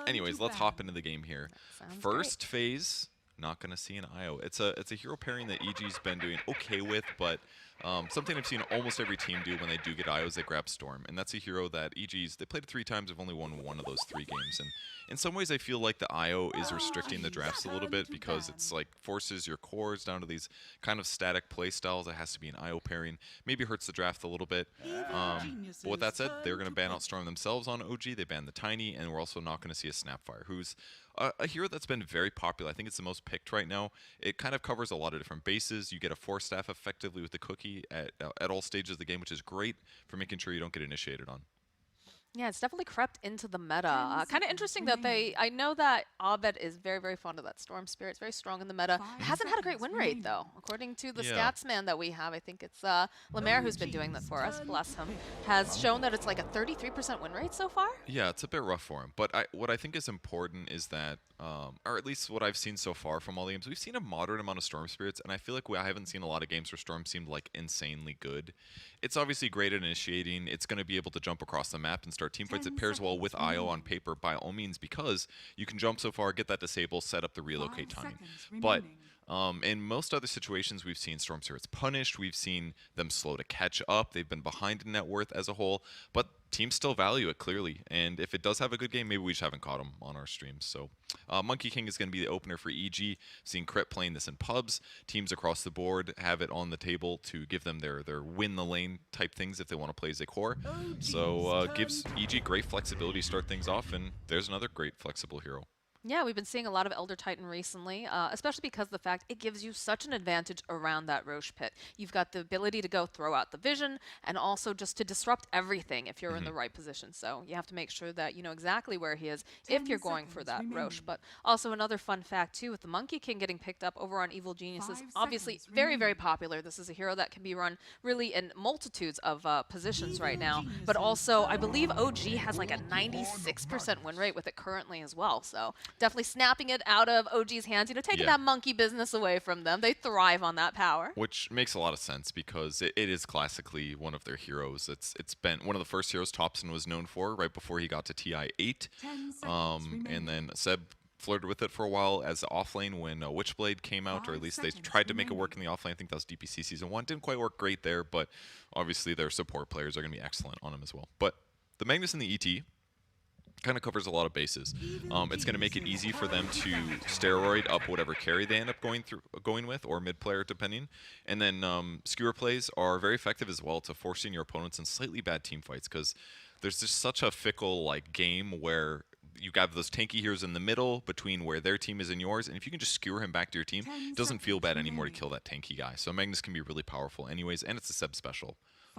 anyways, let's hop into the game here. First phase, not going to see an IO. It's a hero pairing that EG's been doing okay with, but something I've seen almost every team do when they do get IOs, they grab Storm. And that's a hero that EG's, they played it 3 times, have only won 1 of those 3 games. And in some ways, I feel like the IO is restricting the drafts a little bit because it's like forces your cores down to these kind of static play styles. It has to be an IO pairing. Maybe hurts the draft a little bit. But with that said, they're going to ban out Storm themselves on OG. They banned the Tiny, and we're also not going to see a Snapfire, who's a hero that's been very popular. I think it's the most picked right now. It kind of covers a lot of different bases. You get a 4-staff effectively with the cookie at all stages of the game, which is great for making sure you don't get initiated on. Yeah, it's definitely crept into the meta. Kind of interesting that I know that Abed is very, very fond of that Storm Spirit. It's very strong in the meta. It hasn't had a great win rate, though. According to the stats man that we have, I think it's Lemaire who's been doing that for us, bless him, has shown that it's like a 33% win rate so far. Yeah, it's a bit rough for him. But what I think is important is that, or at least what I've seen so far from all the games, we've seen a moderate amount of Storm Spirits, and I feel like I haven't seen a lot of games where Storm seemed like insanely good. It's obviously great at initiating. It's going to be able to jump across the map and start team fights. It pairs well with IO on paper by all means because you can jump so far, get that disable, set up the relocate timing. But in most other situations, we've seen Storm Spirits punished. We've seen them slow to catch up. They've been behind in net worth as a whole. But teams still value it, clearly. And if it does have a good game, maybe we just haven't caught him on our streams. So Monkey King is going to be the opener for EG. Seeing Crit playing this in pubs. Teams across the board have it on the table to give them their win the lane type things if they want to play as a core. So gives EG great flexibility to start things off. And there's another great flexible hero. Yeah, we've been seeing a lot of Elder Titan recently, especially because of the fact it gives you such an advantage around that Roche pit. You've got the ability to go throw out the vision and also just to disrupt everything if you're in the right position. So you have to make sure that you know exactly where he is if you're going for that Roche. But also another fun fact too, with the Monkey King getting picked up over on Evil Geniuses, obviously very, very popular. This is a hero that can be run really in multitudes of positions right now. But also, I believe OG has like a 96% win rate with it currently as well. So definitely snapping it out of OG's hands, you know, taking that monkey business away from them. They thrive on that power. Which makes a lot of sense because it is classically one of their heroes. It's been one of the first heroes Topson was known for right before he got to TI 8. And then Seb flirted with it for a while as the offlane when Witchblade came out, or at least they tried to make it work in the offlane. I think that was DPC Season 1. Didn't quite work great there, but obviously their support players are going to be excellent on him as well. But the Magnus and the ET kind of covers a lot of bases. It's going to make it easy for them to steroid up whatever carry they end up going with, or mid player depending. And then skewer plays are very effective as well to forcing your opponents in slightly bad team fights because there's just such a fickle like game where you have those tanky heroes in the middle between where their team is and yours, and if you can just skewer him back to your team, it doesn't feel bad anymore to kill that tanky guy. So Magnus can be really powerful anyways, and it's a Seb special.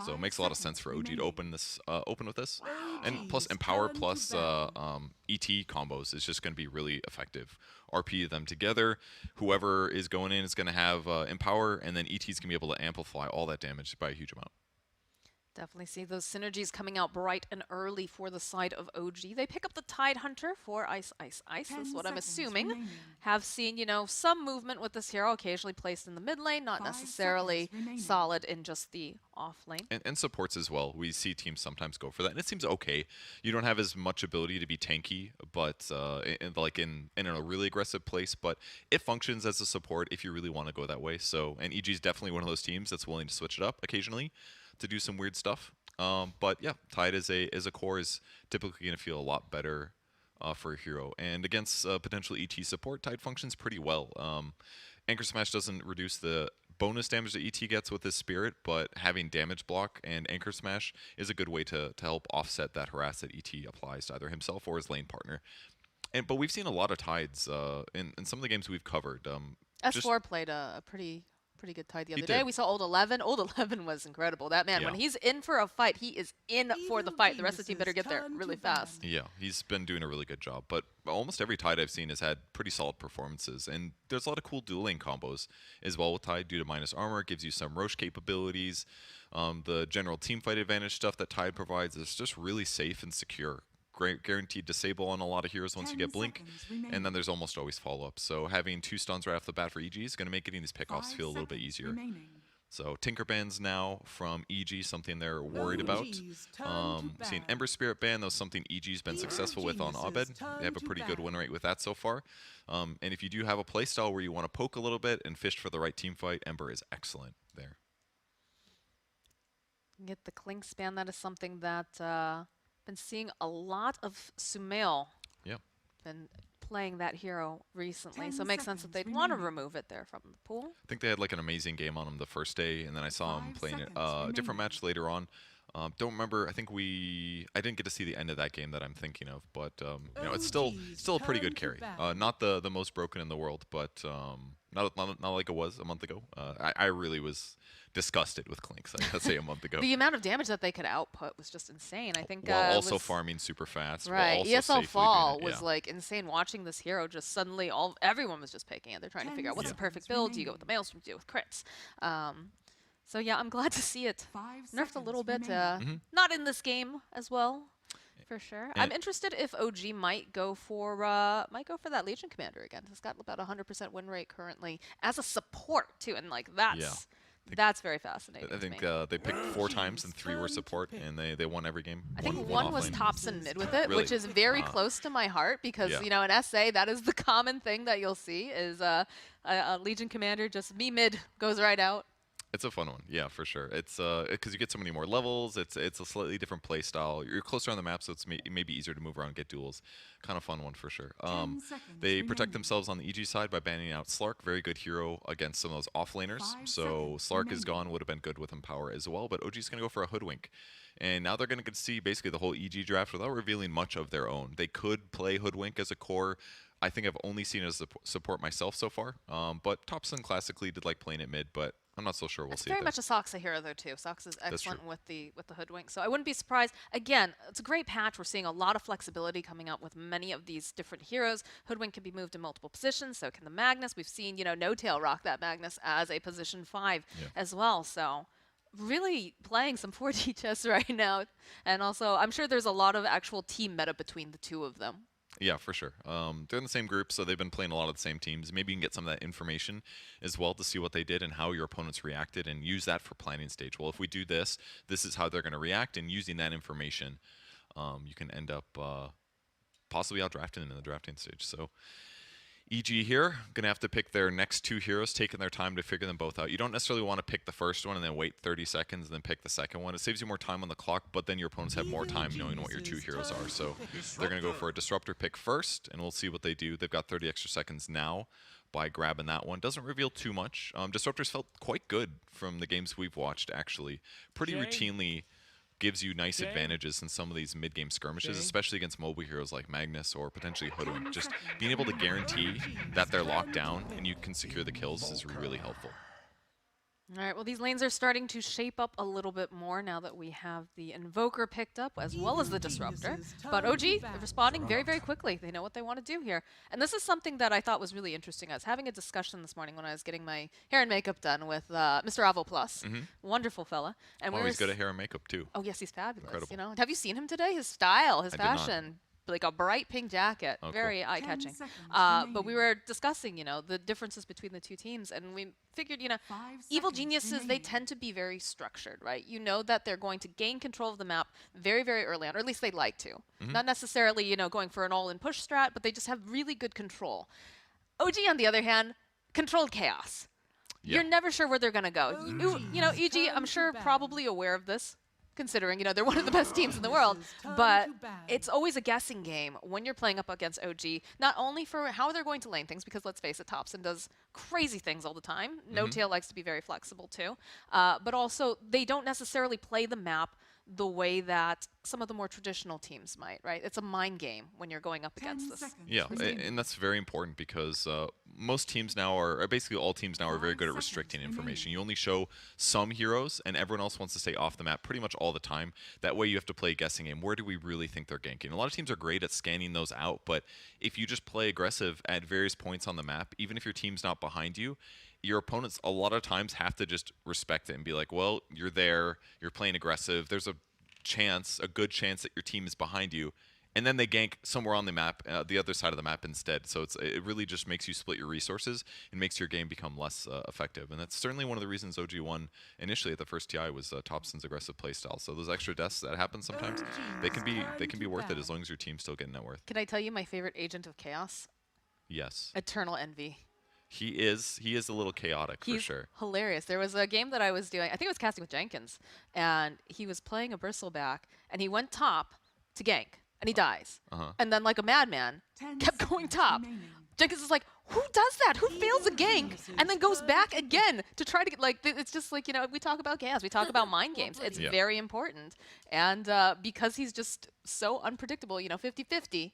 So it makes a lot of sense for OG to open with this. And plus Empower plus ET combos is just going to be really effective. RP them together. Whoever is going in is going to have Empower, and then ET's going to be able to amplify all that damage by a huge amount. Definitely see those synergies coming out bright and early for the side of OG. They pick up the Tide Hunter for Ice, Ice, Ice. That's what I'm assuming. Have seen, you know, some movement with this hero, occasionally placed in the mid lane, not necessarily solid in just the off lane. And supports as well. We see teams sometimes go for that, and it seems okay. You don't have as much ability to be tanky, but in a really aggressive place, but it functions as a support if you really want to go that way. So, and EG is definitely one of those teams that's willing to switch it up occasionally to do some weird stuff. But yeah, Tide as a core is typically going to feel a lot better for a hero. And against potential ET support, Tide functions pretty well. Anchor Smash doesn't reduce the bonus damage that ET gets with his Spirit, but having damage block and Anchor Smash is a good way to help offset that harass that ET applies to either himself or his lane partner. But we've seen a lot of Tides in some of the games we've covered. S4 played a pretty good Tide the other day. We saw Old 11. Old 11 was incredible. That man, when he's in for a fight, he is in for the fight. The rest of the team better get there really fast. Yeah, he's been doing a really good job. But almost every Tide I've seen has had pretty solid performances. And there's a lot of cool dueling combos as well with Tide due to minus armor. It gives you some Roche capabilities. The general team fight advantage stuff that Tide provides is just really safe and secure. Guaranteed disable on a lot of heroes once you get Blink, and then there's almost always follow-up. So having 2 stuns right off the bat for EG is going to make getting these pickoffs feel a little bit easier. So Tinker bans now from EG, something they're worried about. See an Ember Spirit ban, though something EG's been successful with on Abed. They have a pretty good win rate with that so far. And if you do have a playstyle where you want to poke a little bit and fish for the right team fight, Ember is excellent there. Get the Clinks ban. That is something that been seeing a lot of Sumail. Yep. Been playing that hero recently, so it makes sense that they'd want to remove it there from the pool. I think they had like an amazing game on him the first day, and then I saw him playing a different match later on. Don't remember. I think I didn't get to see the end of that game that I'm thinking of, but you know, it's still a pretty good carry. Not the most broken in the world, but not like it was a month ago. I really was disgusted with Clinks, I gotta say, a month ago. The amount of damage that they could output was just insane. I think while also farming super fast. Right, while ESL Fall was yeah. like insane. Watching this hero just suddenly, everyone was just picking it. They're trying to figure out what's the perfect build. Do you go with the Maelstrom? Do you go with crits? So yeah, I'm glad to see it nerfed a little bit. Not in this game as well, for sure. I'm interested if OG might go for that Legion Commander again. It's got about 100% win rate currently as a support too, and like that's very fascinating. I think they picked 4 times and 3 were support, and they won every game. I think one was Thompson mid with it, which is very close to my heart because you know, in SA that is the common thing that you'll see is a Legion Commander just me mid goes right out. It's a fun one, yeah, for sure. It's because you get so many more levels. It's a slightly different play style. You're closer on the map, so it's maybe easier to move around and get duels. Kind of fun one for sure. They protect themselves on the EG side by banning out Slark. Very good hero against some of those offlaners. So Slark is gone. Would have been good with Empower as well. But OG's going to go for a Hoodwink. And now they're going to get to see basically the whole EG draft without revealing much of their own. They could play Hoodwink as a core. I think I've only seen it as a support myself so far. But Thompson classically did like playing it mid, but I'm not so sure we'll see it. Very much a Soxa hero though too. Sox is excellent with the Hoodwink, so I wouldn't be surprised. Again, it's a great patch. We're seeing a lot of flexibility coming out with many of these different heroes. Hoodwink can be moved in multiple positions, so can the Magnus. We've seen No Tail rock that Magnus as a position 5 as well. So really playing some 4D chess right now, and also I'm sure there's a lot of actual team meta between the two of them. Yeah, for sure. They're in the same group, so they've been playing a lot of the same teams. Maybe you can get some of that information as well to see what they did and how your opponents reacted and use that for planning stage. Well, if we do this, this is how they're going to react, and using that information, you can end up possibly out-drafting them in the drafting stage. So EG here, going to have to pick their next 2 heroes, taking their time to figure them both out. You don't necessarily want to pick the first one and then wait 30 seconds and then pick the second one. It saves you more time on the clock, but then your opponents have more time knowing what your 2 heroes are. So they're going to go for a Disruptor pick first, and we'll see what they do. They've got 30 extra seconds now by grabbing that one. Doesn't reveal too much. Disruptors felt quite good from the games we've watched, actually. Pretty routinely gives you nice advantages in some of these mid-game skirmishes, especially against mobile heroes like Magnus or potentially Hoodwink. Just being able to guarantee that they're locked down and you can secure the kills is really helpful. All right, well, these lanes are starting to shape up a little bit more now that we have the Invoker picked up as well as the Disruptor. But OG responding very, very quickly. They know what they want to do here. And this is something that I thought was really interesting. I was having a discussion this morning when I was getting my hair and makeup done with Mr. Avo Plus. Wonderful fella. And he's good at hair and makeup, too. Oh, yes, he's fabulous. Incredible. You know, have you seen him today? His style, his fashion. Like a bright pink jacket, very eye-catching. But we were discussing, the differences between the two teams, and we figured, evil geniuses, they tend to be very structured, right? You know that they're going to gain control of the map very, very early on, or at least they'd like to. Not necessarily, going for an all-in push strat, but they just have really good control. OG, on the other hand, controlled chaos. You're never sure where they're going to go. EG, I'm sure, probably aware of this, considering, they're one of the best teams in the world, but it's always a guessing game when you're playing up against OG, not only for how they're going to lane things, because let's face it, Thompson does crazy things all the time. No Tail likes to be very flexible too, but also they don't necessarily play the map the way that some of the more traditional teams might, right? It's a mind game when you're going up against this. Yeah, and that's very important because most teams now or basically all teams now are very good at restricting information. You only show some heroes, and everyone else wants to stay off the map pretty much all the time. That way you have to play a guessing game. Where do we really think they're ganking? A lot of teams are great at scanning those out, but if you just play aggressive at various points on the map, even if your team's not behind you, your opponents a lot of times have to just respect it and be like, well, you're there, you're playing aggressive, there's a good chance that your team is behind you, and then they gank somewhere on the map, the other side of the map instead. So it really just makes you split your resources and makes your game become less effective. And that's certainly one of the reasons OG won initially at the first TI was Topson's aggressive playstyle. So those extra deaths that happen sometimes, they can be worth it as long as your team's still getting net worth. Can I tell you my favorite agent of chaos? Yes. Eternal Envy. He is a little chaotic for sure. Hilarious. There was a game that I was doing, I think it was casting with Jenkins, and he was playing a bristleback, and he went top to gank, and he dies. And then, like a madman, kept going top. Jenkins is like, who does that? Who fails a gank and then goes back again to try to get, like, it's just like, you know, we talk about chaos, we talk about mind games. It's very important. And because he's just so unpredictable, you know, 50-50,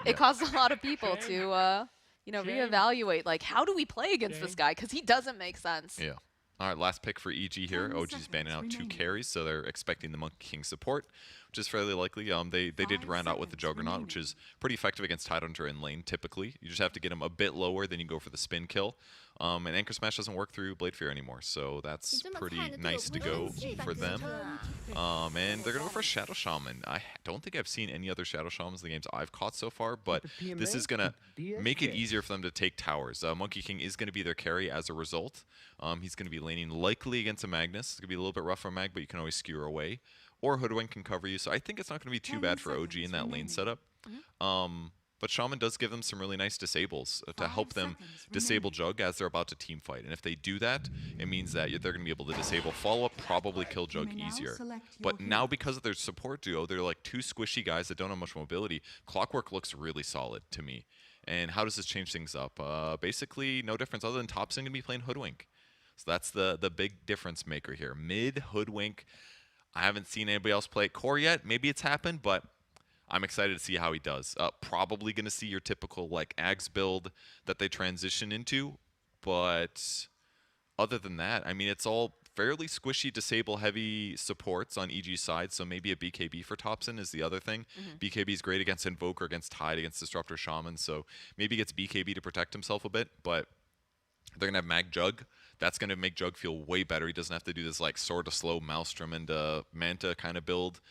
it causes a lot of people to, you know, reevaluate, like, how do we play against this guy? Because he doesn't make sense. Yeah. All right, last pick for EG here. OG's banning out 2 carries, so they're expecting the Monkey King support, which is fairly likely. They did round out with the Juggernaut, which is pretty effective against Tidehunter in lane, typically. You just have to get him a bit lower, then you go for the spin kill. And Anchor Smash doesn't work through Blade Fear anymore, so that's pretty nice to go for them. And they're going to go for Shadow Shaman. I don't think I've seen any other Shadow Shamans in the games I've caught so far, but this is going to make it easier for them to take towers. Monkey King is going to be their carry as a result. He's going to be laning likely against a Magnus. It's going to be a little bit rough for Mag, but you can always skewer away. Or Hoodwink can cover you, so I think it's not going to be too bad for OG in that lane setup. But Shaman does give them some really nice disables to help them disable Jug as they're about to team fight. And if they do that, it means that they're going to be able to disable follow-up, probably kill Jug easier. But now because of their support duo, they're like 2 squishy guys that don't have much mobility. Clockwork looks really solid to me. And how does this change things up? Basically, no difference other than Topson going to be playing Hoodwink. So that's the big difference maker here. Mid, Hoodwink. I haven't seen anybody else play Core yet. Maybe it's happened, but I'm excited to see how he does. Probably going to see your typical like Ags build that they transition into, but other than that, I mean, it's all fairly squishy, disable heavy supports on EG's side, so maybe a BKB for Topson is the other thing. BKB is great against Invoker, against Tide, against Disruptor Shaman, so maybe he gets BKB to protect himself a bit, but they're going to have Mag Jug. That's going to make Jug feel way better. He doesn't have to do this like sort of slow Maelstrom and Manta kind of build.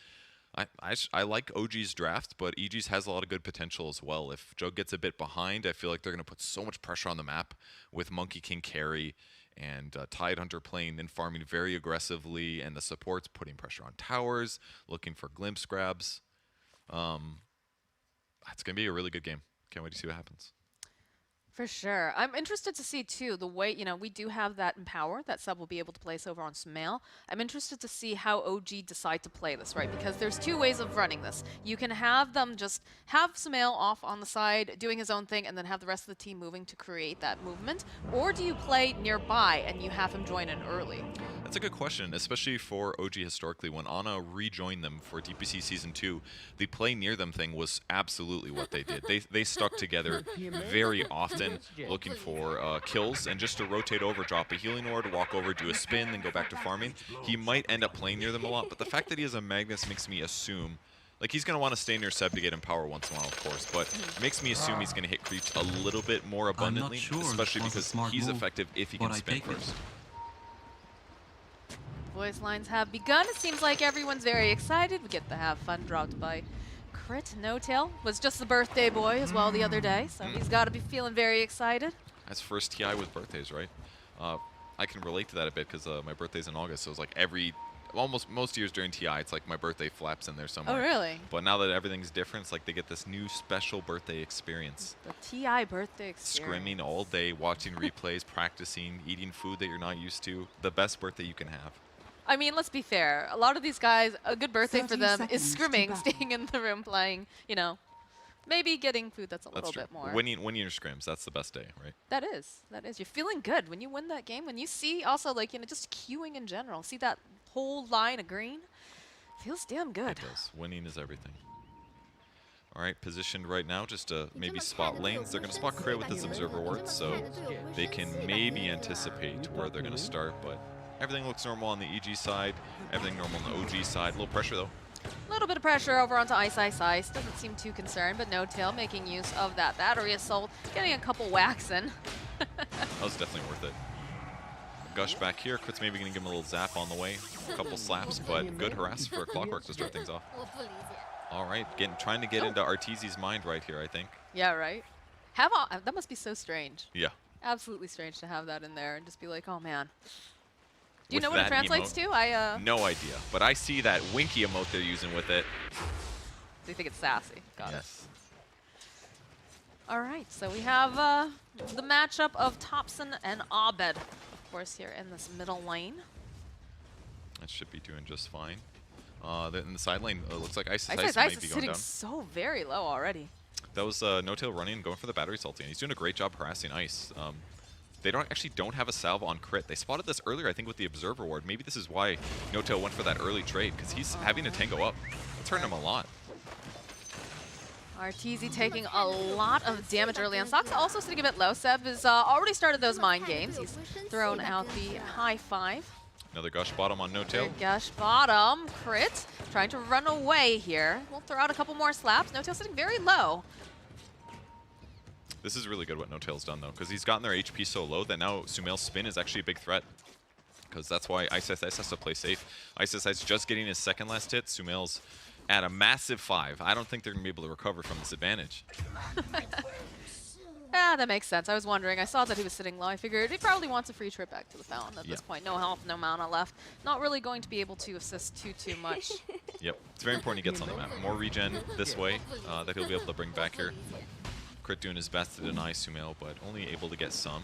I like OG's draft, but EG's has a lot of good potential as well. If Jug gets a bit behind, I feel like they're going to put so much pressure on the map with Monkey King carry and Tidehunter playing and farming very aggressively, and the supports putting pressure on towers, looking for glimpse grabs. It's going to be a really good game. Can't wait to see what happens. For sure. I'm interested to see, too, the way, you know, we do have that Empower that Sub will be able to place over on Smail. I'm interested to see how OG decide to play this, right? Because there's 2 ways of running this. You can have them just have Smail off on the side doing his own thing and then have the rest of the team moving to create that movement. Or do you play nearby and you have him join in early? That's a good question, especially for OG historically. When Ana rejoined them for DPC Season 2, the play near them thing was absolutely what they did. They stuck together very often, looking for kills, and just to rotate over, drop a healing ward, walk over, do a spin, then go back to farming. He might end up playing near them a lot, but the fact that he has a Magnus makes me assume, like, he's going to want to stay near Seb to get him power once in a while, of course, but makes me assume he's going to hit creeps a little bit more abundantly, especially because he's effective if he can spin first. Voice lines have begun. It seems like everyone's very excited. We get to have fun dropped by Crit. No Tail was just the birthday boy as well the other day, so he's got to be feeling very excited. That's first TI with birthdays, right? I can relate to that a bit because my birthday's in August, so it's like almost most years during TI, it's like my birthday flaps in there somewhere. Oh, really? But now that everything's different, it's like they get this new special birthday experience. The TI birthday experience. Scrimming all day, watching replays, practicing, eating food that you're not used to. The best birthday you can have. I mean, let's be fair. A lot of these guys, a good birthday for them is scrimming, staying in the room playing, you know, maybe getting food that's a little bit more. Winning your scrims, that's the best day, right? That is. You're feeling good when you win that game. When you see also, like, you know, just queuing in general, see that whole line of green, feels damn good. It does. Winning is everything. All right, positioned right now just to maybe spot lanes. They're going to spot Crit with his Observer Ward, so they can maybe anticipate where they're going to start, but everything looks normal on the EG side, everything normal on the OG side. A little pressure, though. A little bit of pressure over onto Ice. Doesn't seem too concerned, but No Tail making use of that Battery Assault, getting a couple whacks in. That was definitely worth it. Gush back here. Crit's maybe going to give him a little zap on the way. A couple slaps, but good harass for Clockwork to start things off. All right, trying to get into Arteezy's mind right here, I think. Yeah, right? That must be so strange. Yeah. Absolutely strange to have that in there and just be like, oh man. Do you With know what it that translates emote, to? No idea, but I see that winky emote they're using with it. Do you think it's sassy? Got it. Yes. All right, so we have the matchup of Thompson and Abed, of course, here in this middle lane. That should be doing just fine. In the side lane, it looks like Ice Ice might is be going sitting down. so very low already. That was No-Tail running and going for the battery salty, and he's doing a great job harassing Ice. They don't have a salve on crit. They spotted this earlier, I think, with the Observer Ward. Maybe this is why No-Tail went for that early trade, because he's having to tango up. It's hurting him a lot. Arteezy taking a lot of damage early on. Sox also sitting a bit low. Seb has already started those mind games. He's thrown out the high five. Another Gush bottom on No-Tail. Gush bottom, crit, trying to run away here. We'll throw out a couple more slaps. No-Tail sitting very low. This is really good what No-Tail's done, though, because he's gotten their HP so low that now Sumail's spin is actually a big threat. Because that's why Ice has to play safe. Ice is just getting his second last hit. Sumail's at a massive 5. I don't think they're going to be able to recover from this advantage. Yeah, that makes sense. I was wondering. I saw that he was sitting low. I figured he probably wants a free trip back to the fountain at this point. No health, no mana left. Not really going to be able to assist too much. Yep. It's very important he gets on the map. More regen this way that he'll be able to bring back here. Crit doing his best to deny Sumail, but only able to get some.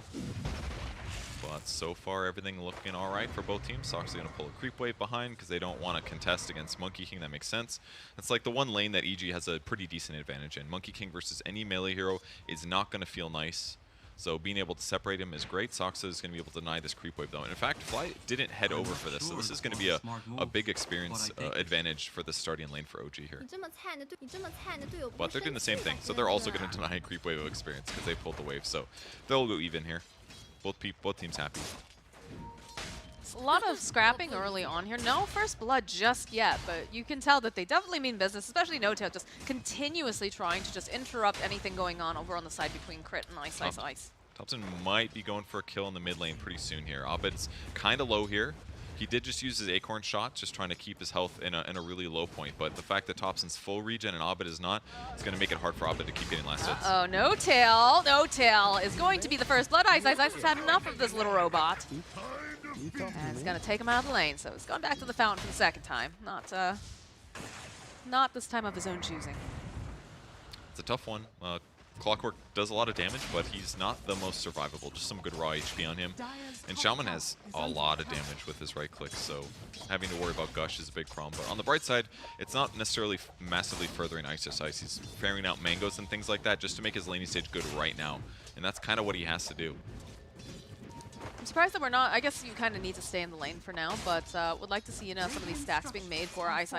But so far, everything looking all right for both teams. Sox are going to pull a creep wave behind because they don't want to contest against Monkey King. That makes sense. That's like the one lane that EG has a pretty decent advantage in. Monkey King versus any melee hero is not going to feel nice. So being able to separate him is great. Sox is going to be able to deny this creep wave, though. And in fact, Fly didn't head over for this. So this is going to be a big experience advantage for the starting lane for OG here. But they're doing the same thing. So they're also going to deny a creep wave of experience because they pulled the wave. So they'll go even here. Both teams happy. A lot of scrapping early on here. No first blood just yet, but you can tell that they definitely mean business, especially No-Tail just continuously trying to just interrupt anything going on over on the side between Crit and Ice. Thompson might be going for a kill in the mid lane pretty soon here. Abed's kind of low here. He did just use his Acorn shot, just trying to keep his health in a really low point. But the fact that Thompson's full regen and Abed is not, it's going to make it hard for Abed to keep getting last hits. Oh, No-Tail. No-Tail is going to be the first blood. Ice has had enough of this little robot. And it's going to take him out of the lane. So he's gone back to the fountain for the second time. Not this time of his own choosing. It's a tough one. Clockwork does a lot of damage, but he's not the most survivable. Just some good raw HP on him. And Shaman has a lot of damage with his right click, so having to worry about Gush is a big problem. But on the bright side, it's not necessarily massively furthering Ice. He's ferrying out mangoes and things like that just to make his laning stage good right now. And that's kind of what he has to do. I'm surprised that we're not. I guess you kind of need to stay in the lane for now, but would like to see some of these stacks being made for Ice,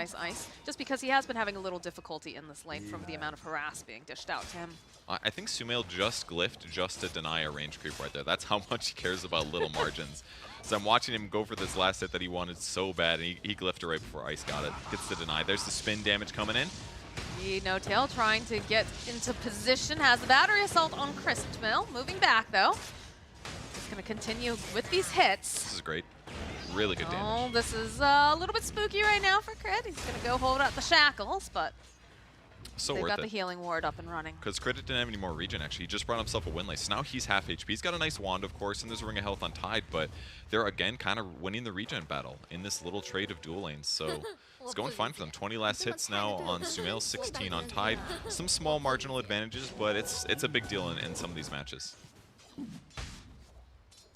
just because he has been having a little difficulty in this lane from the amount of harass being dished out to him. I think Sumail just glyphed just to deny a range creep right there. That's how much he cares about little margins. So I'm watching him go for this last hit that he wanted so bad, and he glyphed it right before Ice got it. Gets the deny. There's the spin damage coming in. No-Tail trying to get into position, has the battery assault on Crispmill. Moving back, though. He's going to continue with these hits. This is great. Really good damage. Oh, this is a little bit spooky right now for Crit. He's going to go hold out the shackles, but so they've worth got it. the healing ward up and running. Because Crit didn't have any more regen, actually. He just brought himself a win lace. Now he's half HP. He's got a nice wand, of course, and there's a Ring of Health on Tide, but they're, again, kind of winning the regen battle in this little trade of dual lanes. So it's going fine for them. 20 last hits now on Sumail, 16 on Tide. Some small marginal advantages, but it's a big deal in some of these matches.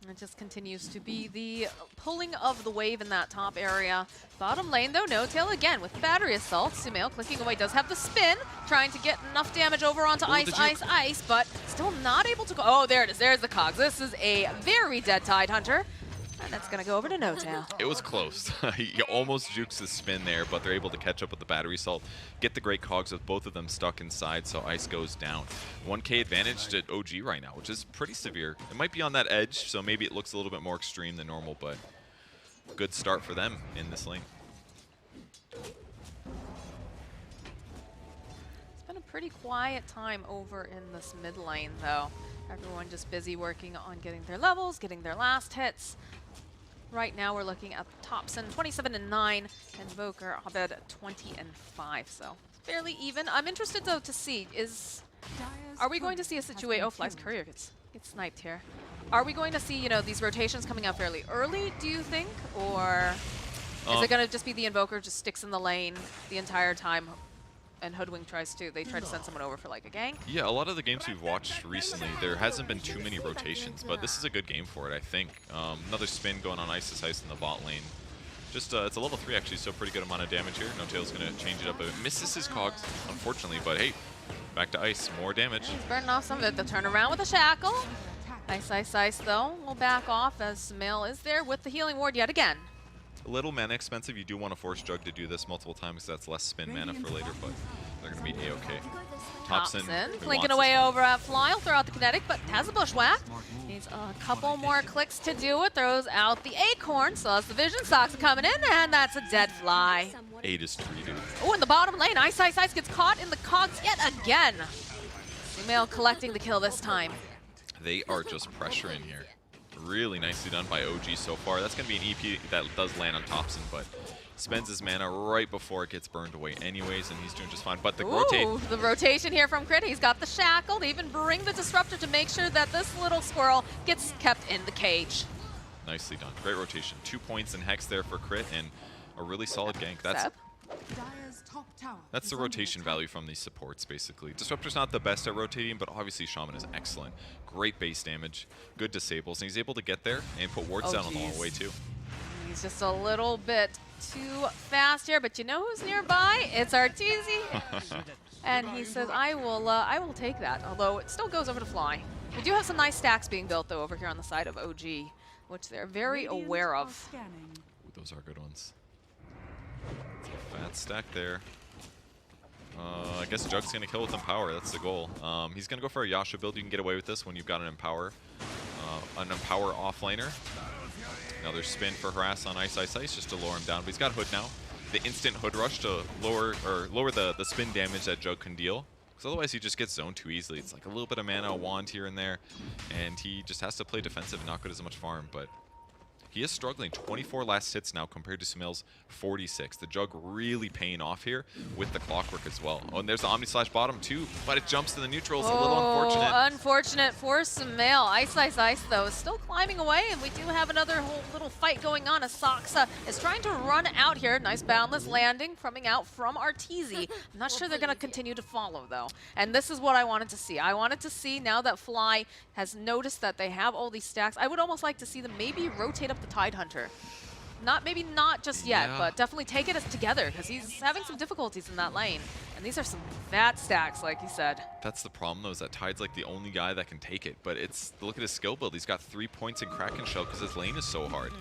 It just continues to be the pulling of the wave in that top area. Bottom lane, though, No-Tail again with battery assault. Sumail clicking away, does have the spin, trying to get enough damage over onto Ice, but still not able to go. Oh, there it is. There's the cogs. This is a very dead Tide Hunter. And that's going to go over to No-Tail. It was close. He almost jukes the spin there, but they're able to catch up with the battery assault, get the great cogs with both of them stuck inside, so Ice goes down. 1k advantage to OG right now, which is pretty severe. It might be on that edge, so maybe it looks a little bit more extreme than normal, but good start for them in this lane. It's been a pretty quiet time over in this mid lane, though. Everyone just busy working on getting their levels, getting their last hits. Right now, we're looking at Thompson 27 and 9, and Voker Abed 20 and 5. So fairly even. I'm interested though to see are we going to see a situation? Oh, Fly's courier gets sniped here. Are we going to see, you know, these rotations coming out fairly early, do you think? Or is it going to just be the Invoker just sticks in the lane the entire time and Hoodwink try to send someone over for like a gank? Yeah, a lot of the games we've watched recently, there hasn't been too many rotations, but this is a good game for it, I think. Another spin going on Ice in the bot lane. Just, it's a level 3 actually, so pretty good amount of damage here. No-Tail's going to change it up a bit. Misses his cogs, unfortunately, but hey, back to Ice, more damage. He's burning off some of it. The turnaround with a shackle. Ice though will back off as Smail is there with the healing ward yet again. A little mana expensive. You do want to force Jug to do this multiple times because that's less spin mana for later, but they're going to be A-okay. Thompson clinking away over at Fly. He'll throw out the kinetic, but has a bushwhack. Needs a couple more clicks to do it. Throws out the acorn, so as the vision socks are coming in, and that's a dead Fly. 8 is 3, dude. Oh, in the bottom lane, Ice gets caught in the cogs yet again. Smail collecting the kill this time. They are just pressuring here. Really nicely done by OG so far. That's going to be an EP that does land on Thompson, but spends his mana right before it gets burned away anyways, and he's doing just fine. But the the rotation here from Crit. He's got the shackle. They even bring the disruptor to make sure that this little squirrel gets kept in the cage. Nicely done. Great rotation. 2 points in Hex there for Crit, and a really solid gank. That's the rotation value from these supports, basically. Disruptor's not the best at rotating, but obviously Shaman is excellent. Great base damage, good disables, and he's able to get there and put wards down on the long way, too. He's just a little bit too fast here, but you know who's nearby? It's Arteezy. And he says, I will take that, although it still goes over to Fly. We do have some nice stacks being built, though, over here on the side of OG, which they're very aware of. Ooh, those are good ones. Fat stack there. I guess Jug's going to kill with Empower. That's the goal. He's going to go for a Yasha build. You can get away with this when you've got an Empower offlaner. Another spin for Harass on Ice just to lower him down. But he's got Hood now. The instant Hood rush to lower the spin damage that Jug can deal. Because otherwise he just gets zoned too easily. It's like a little bit of mana, a wand here and there. And he just has to play defensive and not get as much farm. But he is struggling. 24 last hits now compared to Smail's 46. The Jug really paying off here with the clockwork as well. Oh, and there's the Omni Slash bottom too, but it jumps to the neutrals. A little unfortunate. Unfortunate for Smail. Ice though is still climbing away, and we do have another whole little fight going on as Saksa is trying to run out here. Nice boundless landing coming out from Arteezy. I'm not sure they're going to continue to follow though. And this is what I wanted to see. I wanted to see, now that Fly has noticed that they have all these stacks, I would almost like to see them maybe rotate up the Tide Hunter. Maybe not just yet, but definitely take it together, because he's having some difficulties in that lane. And these are some fat stacks, like you said. That's the problem, though, is that Tide's like the only guy that can take it. But look at his skill build. He's got 3 points in Kraken Shell because his lane is so hard.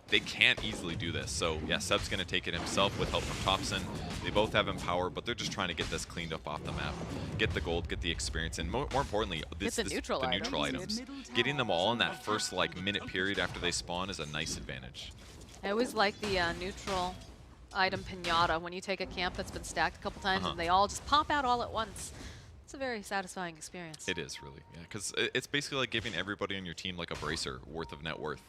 They can't easily do this. So, yeah, Seb's going to take it himself with help from Thompson. They both have Empower, but they're just trying to get this cleaned up off the map. Get the gold, get the experience, and more importantly, the neutral items. Getting them all in that first minute period after they spawn is a nice advantage. I always like the neutral item pinata when you take a camp that's been stacked a couple times and they all just pop out all at once. It's a very satisfying experience. It is, really, yeah, because it's basically like giving everybody on your team like a bracer worth of net worth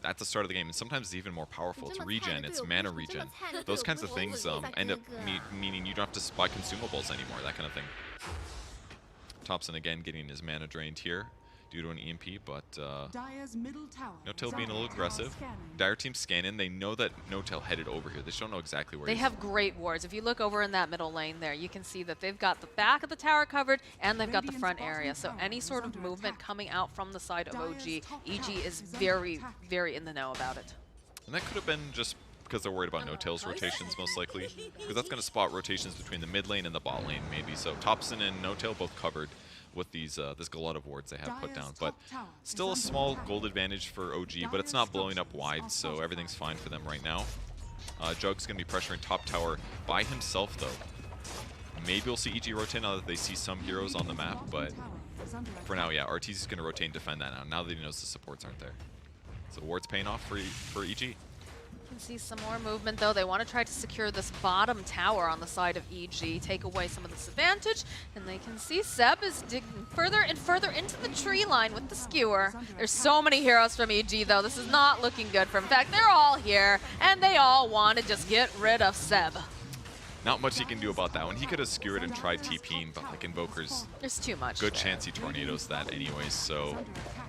at the start of the game, and sometimes it's even more powerful. It's regen, it's mana regen. Those kinds of things end up meaning you don't have to buy consumables anymore, that kind of thing. Thompson again getting his mana drained here due to an EMP, but No-Tail being a little aggressive. Dire team scanning. They know that No-Tail headed over here. They just don't know exactly where he is. They have great wards. If you look over in that middle lane there, you can see that they've got the back of the tower covered and they've got the front area. So any sort of movement coming out from the side of OG, EG is very, very in the know about it. And that could have been just because they're worried about No-Tail's rotations, most likely. Because that's going to spot rotations between the mid lane and the bot lane, maybe. So Thompson and No-Tail both covered with these this glut of wards they have put down, but still a small gold advantage for OG, but it's not blowing up wide, so everything's fine for them right now. Jug's going to be pressuring top tower by himself, though. Maybe we'll see EG rotate now that they see some heroes on the map, but for now, yeah, Arteezy's going to rotate and defend that now that he knows the supports aren't there. So ward's paying off for EG. Can see some more movement though. They want to try to secure this bottom tower on the side of EG, take away some of this advantage, and they can see Seb is digging further and further into the tree line with the skewer. There's so many heroes from EG though. This is not looking good for them. In fact, they're all here, and they all want to just get rid of Seb. not much he can do about that one. He could have skewered and tried TPing, but like Invoker's There's too much. good there. chance he tornadoes that anyways. So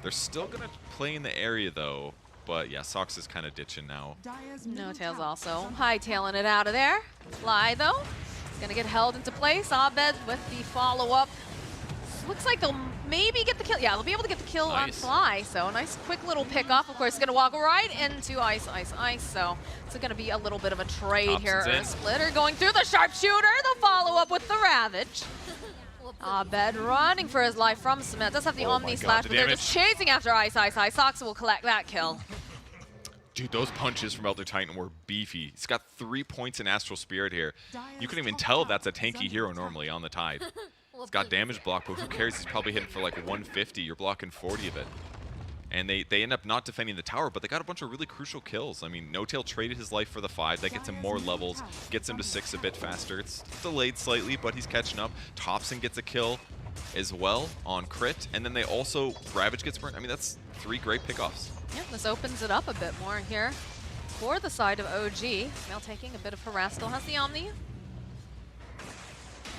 they're still gonna play in the area though. But yeah, Sox is kind of ditching now. No Tails also hightailing it out of there. Fly though, gonna get held into place. Abed with the follow-up. Looks like they'll maybe get the kill. Yeah, they'll be able to get the kill on Fly. So a nice quick little pickoff. Of course, gonna walk right into Ice. So it's gonna be a little bit of a trade here. Splitter going through the sharpshooter. The follow-up with the Ravage. Abed running for his life from Cement. Does have the Omni Slash, but they're just chasing after Ice. Sox will collect that kill. Dude, those punches from Elder Titan were beefy. He's got 3 points in Astral Spirit here. You couldn't even tell that's a tanky hero normally on the Tide. He's got damage block, but who cares? He's probably hitting for like 150. You're blocking 40 of it. And they end up not defending the tower, but they got a bunch of really crucial kills. I mean, No Tail traded his life for the 5. That gets him more levels, gets him to 6 a bit faster. It's delayed slightly, but he's catching up. Thompson gets a kill as well on crit, and then they also, Ravage gets burnt. I mean, that's 3 great pickoffs. Yeah, this opens it up a bit more here for the side of OG. Now taking a bit of harass, still has the Omni.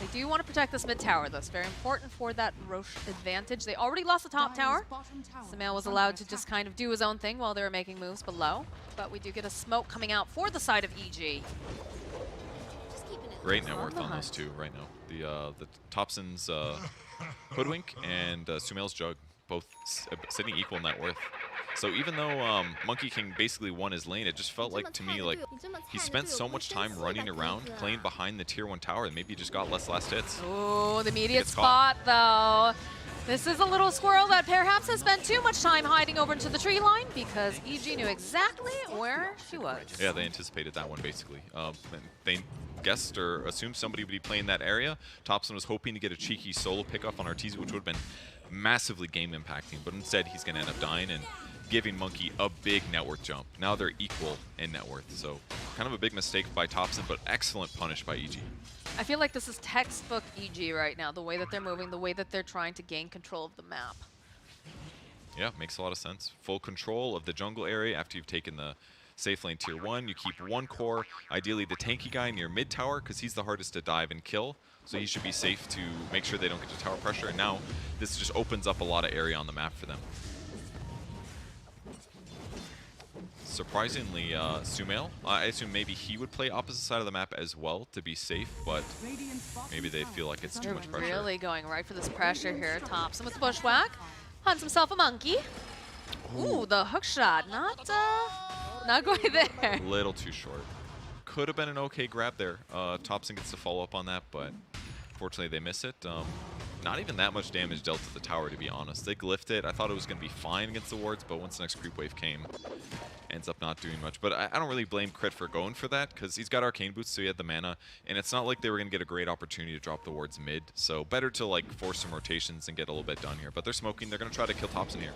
They do want to protect this mid tower, though. It's very important for that Roche advantage. They already lost the top tower. Samael was allowed to just kind of do his own thing while they were making moves below. But we do get a smoke coming out for the side of EG. Great net worth on those two right now. The Thompson's Hoodwink and Sumail's Jug, both sitting equal net worth. So even though Monkey King basically won his lane, it just felt like to me like he spent so much time running around, playing behind the tier 1 tower, and maybe he just got less last hits. Oh, the immediate spot though. This is a little squirrel that perhaps has spent too much time hiding over into the tree line because EG knew exactly where she was. Yeah, they anticipated that one basically. They guessed or assumed somebody would be playing that area. Thompson was hoping to get a cheeky solo pickoff on Arteezy, which would have been massively game impacting, but instead he's going to end up dying and giving Monkey a big net worth jump. Now they're equal in net worth, so kind of a big mistake by Thompson, but excellent punish by EG. I feel like this is textbook EG right now, the way that they're moving, the way that they're trying to gain control of the map. Yeah, makes a lot of sense. Full control of the jungle area after you've taken the safe lane tier 1. You keep 1 core, ideally the tanky guy near mid tower, because he's the hardest to dive and kill. So he should be safe to make sure they don't get to tower pressure. And now this just opens up a lot of area on the map for them. Surprisingly, Sumail, I assume maybe he would play opposite side of the map as well to be safe, but maybe they feel like it's too much pressure. Really going right for this pressure here. Thompson with the bushwhack, hunts himself a monkey. Ooh, the hook shot, not quite there. A little too short. Could have been an okay grab there. Thompson gets to follow up on that, but unfortunately they miss it. Not even that much damage dealt to the tower, to be honest. They glyphed it. I thought it was going to be fine against the wards, but once the next creep wave came, ends up not doing much. But I don't really blame Crit for going for that, because he's got Arcane Boots, so he had the mana, and it's not like they were going to get a great opportunity to drop the wards mid. So better to like force some rotations and get a little bit done here. But they're smoking. They're going to try to kill Thompson here.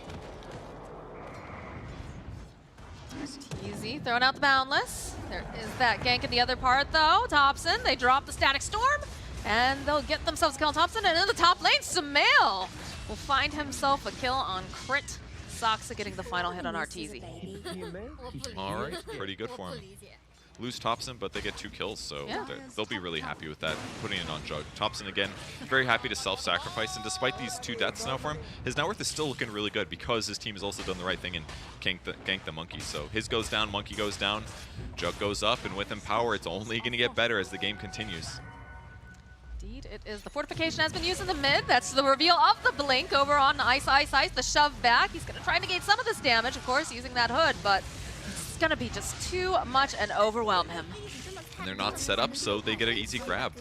Easy, throwing out the Boundless. There is that gank in the other part though. Thompson, they drop the Static Storm, and they'll get themselves a kill on Thompson, and in the top lane, Samael will find himself a kill on Crit. Soxa getting the final hit on Arteezy. All right, pretty good for him. Lose Thompson, but they get 2 kills, so yeah, they'll be really happy with that, putting it on Jug. Thompson, again, very happy to self-sacrifice, and despite these 2 deaths now for him, his net worth is still looking really good because his team has also done the right thing and ganked the Monkey. So his goes down, Monkey goes down, Jug goes up, and with him power, it's only going to get better as the game continues. Indeed, it is. The fortification has been used in the mid. That's the reveal of the blink over on Ice. The shove back. He's going to try to negate some of this damage, of course, using that hood, but it's going to be just too much and overwhelm him. And they're not set up, so they get an easy grab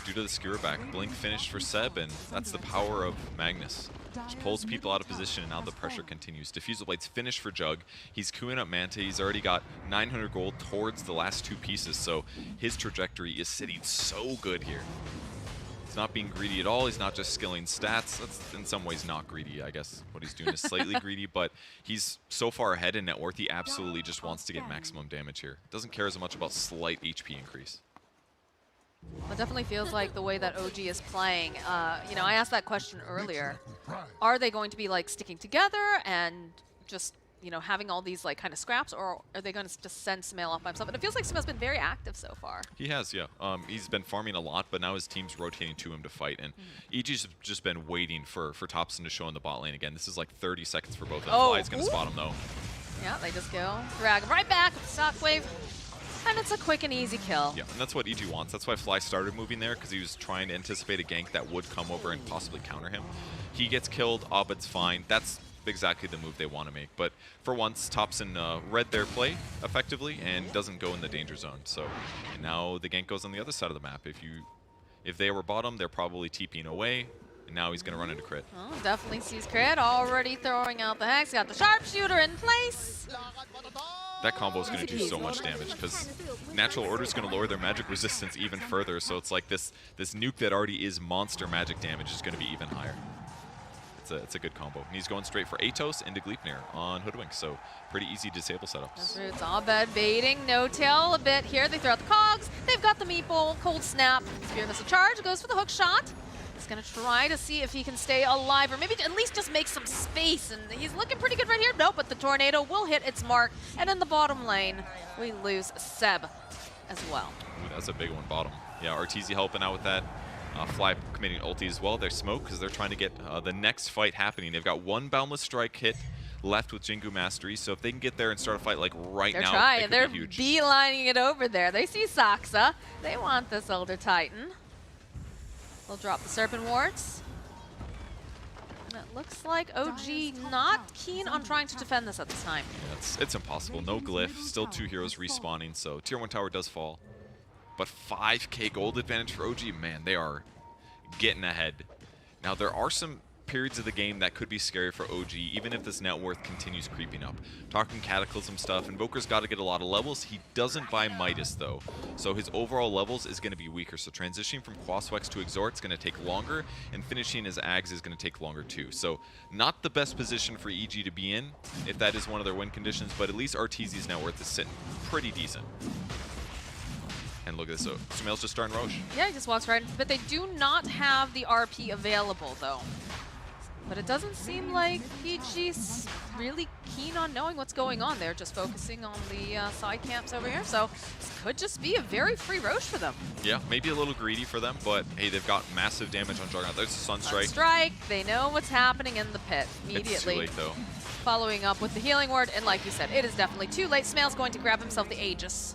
due to the skewer back. Blink finished for Seb, and that's the power of Magnus. Just pulls people out of position, and now the pressure continues. Diffusal Blade's finished for Jug. He's queuing up Manta. He's already got 900 gold towards the last 2 pieces, so his trajectory is sitting so good here. He's not being greedy at all. He's not just skilling stats. That's in some ways not greedy, I guess. What he's doing is slightly greedy, but he's so far ahead in net worth, he absolutely just wants to get maximum damage here. Doesn't care as much about slight HP increase. It definitely feels like the way that OG is playing. You know, I asked that question earlier. Are they going to be like sticking together and just you know, having all these like kind of scraps, or are they going to just send Sumail off by himself? And it feels like Sumail's been very active so far. He has, yeah. He's been farming a lot, but now his team's rotating to him to fight. And EG's just been waiting for Topson to show in the bot lane again. This is like 30 seconds for both of them. Oh, Fly's going to spot him, though. Yeah, they just go drag him right back with the shockwave. And it's a quick and easy kill. Yeah, and that's what EG wants. That's why Fly started moving there, because he was trying to anticipate a gank that would come over and possibly counter him. He gets killed, Abed's fine. That's exactly the move they want to make. But for once, Topson read their play effectively and doesn't go in the danger zone. So and now the gank goes on the other side of the map. If they were bottom, they're probably TPing away. And now he's going to run into crit. Oh, definitely sees crit. Already throwing out the hex. Got the sharpshooter in place. That combo is going to do so much damage because Natural Order is going to lower their magic resistance even further. So it's like this nuke that already is monster magic damage is going to be even higher. It's a good combo. And he's going straight for Atos into Gleipnir on Hoodwink. So pretty easy disable setups. It's Abed baiting. No tail a bit here. They throw out the cogs. They've got the meatball. Cold snap. Spear missile charge. Goes for the hook shot. He's going to try to see if he can stay alive or maybe at least just make some space. And he's looking pretty good right here. Nope, but the tornado will hit its mark. And in the bottom lane, we lose Seb as well. Ooh, that's a big one bottom. Yeah, Arteezy helping out with that. Fly committing ulti as well. They're smoke because they're trying to get the next fight happening. They've got one Boundless Strike hit left with Jingu Mastery. So if they can get there and start a fight like right They're now, trying. it could They're be huge. beelining it over there. They see Saksa. They want this Elder Titan. They'll drop the Serpent Wards. And it looks like OG not keen on trying to defend this at this time. Yeah, it's impossible. No glyph. Still 2 heroes respawning. So tier 1 tower does fall. But 5k gold advantage for OG. Man, they are getting ahead. Now, there are some periods of the game that could be scary for OG, even if this net worth continues creeping up. Talking Cataclysm stuff, Invoker's got to get a lot of levels. He doesn't buy Midas, though, so his overall levels is going to be weaker. So transitioning from Quaswex to Exort is going to take longer, and finishing his Ags is going to take longer, too. So not the best position for EG to be in, if that is one of their win conditions, but at least Arteezy's net worth is sitting pretty decent. And look at this, so Sumail's just starting Roche. Yeah, he just walks right in, but they do not have the RP available, though. But it doesn't seem like PG's really keen on knowing what's going on. They're just focusing on the side camps over here. So this could just be a very free Roche for them. Yeah, maybe a little greedy for them, but hey, they've got massive damage on Juggernaut. There's a Sunstrike. Sunstrike. They know what's happening in the pit immediately. It's too late, though. Following up with the healing ward, and like you said, it is definitely too late. Sumail's going to grab himself the Aegis.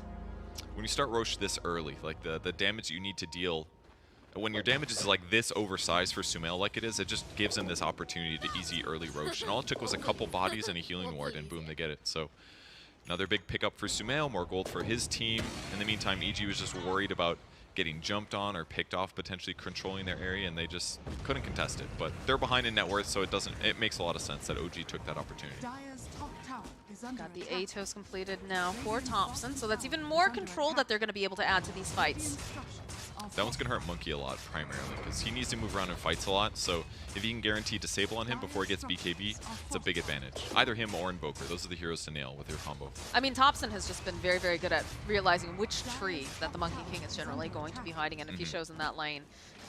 When you start Roche this early, like the damage you need to deal, when your damage is like this oversized for Sumail like it is, it just gives him this opportunity to easy early Roche. And all it took was a couple bodies and a healing ward, and boom, they get it. So another big pickup for Sumail, more gold for his team. In the meantime, EG was just worried about getting jumped on or picked off, potentially controlling their area, and they just couldn't contest it. But they're behind in net worth, so it makes a lot of sense that OG took that opportunity. Got the Atos completed now for Thompson, so that's even more control that they're going to be able to add to these fights. That one's going to hurt Monkey a lot, primarily, because he needs to move around and fights a lot, so if you can guarantee disable on him before he gets BKB, it's a big advantage. Either him or Invoker, those are the heroes to nail with your combo. I mean, Thompson has just been very, very good at realizing which tree that the Monkey King is generally going to be hiding in if he shows in that lane.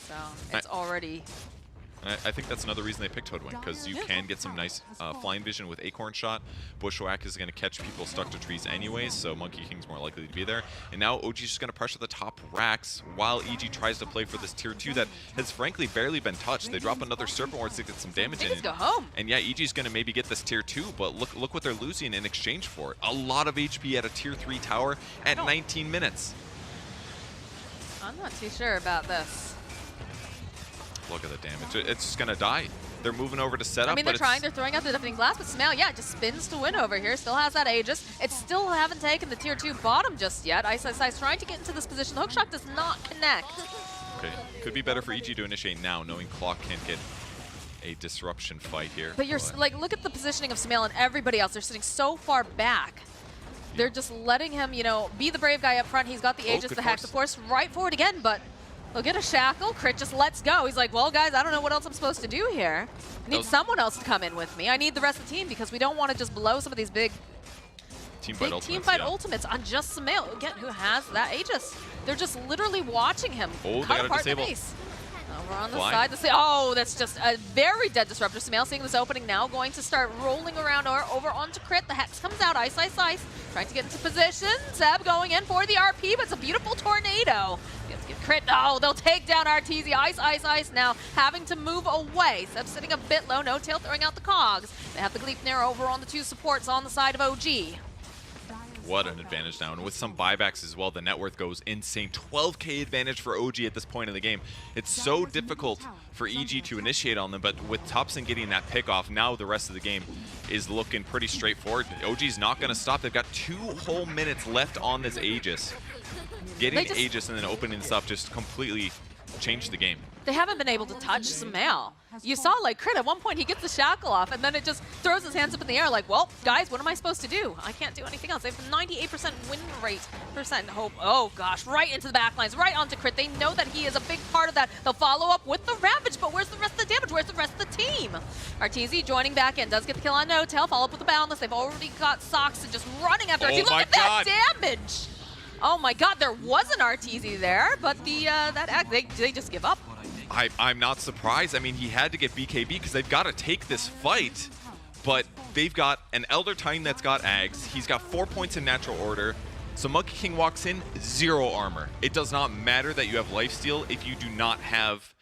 So it's already... And I think that's another reason they picked Hoodwink, because you can get some nice flying vision with Acorn Shot. Bushwhack is going to catch people stuck to trees anyways, so Monkey King's more likely to be there. And now OG's just going to pressure the top racks while EG tries to play for this tier 2 that has frankly barely been touched. They drop another Serpent Ward to get some damage in. Go home. And yeah, EG's going to maybe get this tier 2, but look what they're losing in exchange for it. A lot of HP at a tier 3 tower at 19 minutes. I'm not too sure about this. Look at the damage. It's just going to die. They're moving over to setup. I mean, they're trying. They're throwing out the Deafening Blast, but Sumail, yeah, just spins to win over here. Still has that Aegis. It still haven't taken the tier 2 bottom just yet. Ice trying to get into this position. The hookshot does not connect. Okay, could be better for EG to initiate now, knowing Clock can't get a disruption fight here. But you're like, look at the positioning of Sumail and everybody else. They're sitting so far back. They're just letting him, you know, be the brave guy up front. He's got the Aegis, the Hex, of course, right forward again, but he'll get a shackle. Crit just lets go. He's like, well, guys, I don't know what else I'm supposed to do here. I need someone else to come in with me. I need the rest of the team because we don't want to just blow some of these big team fight ultimates on just Sumail. Again, who has that Aegis? They're just literally watching him they cut gotta apart disable. the base. Over on the Fly. side, oh, that's just a very dead disruptor. Sumail seeing this opening now, going to start rolling around or over onto Crit. The Hex comes out, ice, ice, ice. Trying to get into position. Zeb going in for the RP, but it's a beautiful tornado. Get Crit, oh, they'll take down Arteezy. Ice, ice, ice now, having to move away. Zeb sitting a bit low, No Tail throwing out the cogs. They have the Gleipnir over on the two supports on the side of OG. What an advantage now, and with some buybacks as well, the net worth goes insane. 12k advantage for OG at this point in the game. It's so difficult for EG to initiate on them, but with Thompson getting that pick off, now the rest of the game is looking pretty straightforward. OG's not going to stop. They've got 2 whole minutes left on this Aegis. Getting Aegis and then opening this up just completely changed the game. They haven't been able to touch Sumail. You saw, like, Crit, at one point he gets the shackle off, and then it just throws his hands up in the air like, well, guys, what am I supposed to do? I can't do anything else. They have 98% win rate, hope. Oh, gosh, right into the backlines, right onto Crit. They know that he is a big part of that. They'll follow up with the Ravage, but where's the rest of the damage? Where's the rest of the team? Arteezy joining back in, does get the kill on No Tail, follow up with the Boundless. They've already got Soxon just running after Arteezy. Look at that damage! Oh my god, there was an Arteezy there, but they just give up. I'm not surprised. I mean, he had to get BKB because they've got to take this fight, but they've got an Elder Titan that's got Ags. He's got 4 points in natural order. So Monkey King walks in, 0 armor. It does not matter that you have lifesteal if you do not have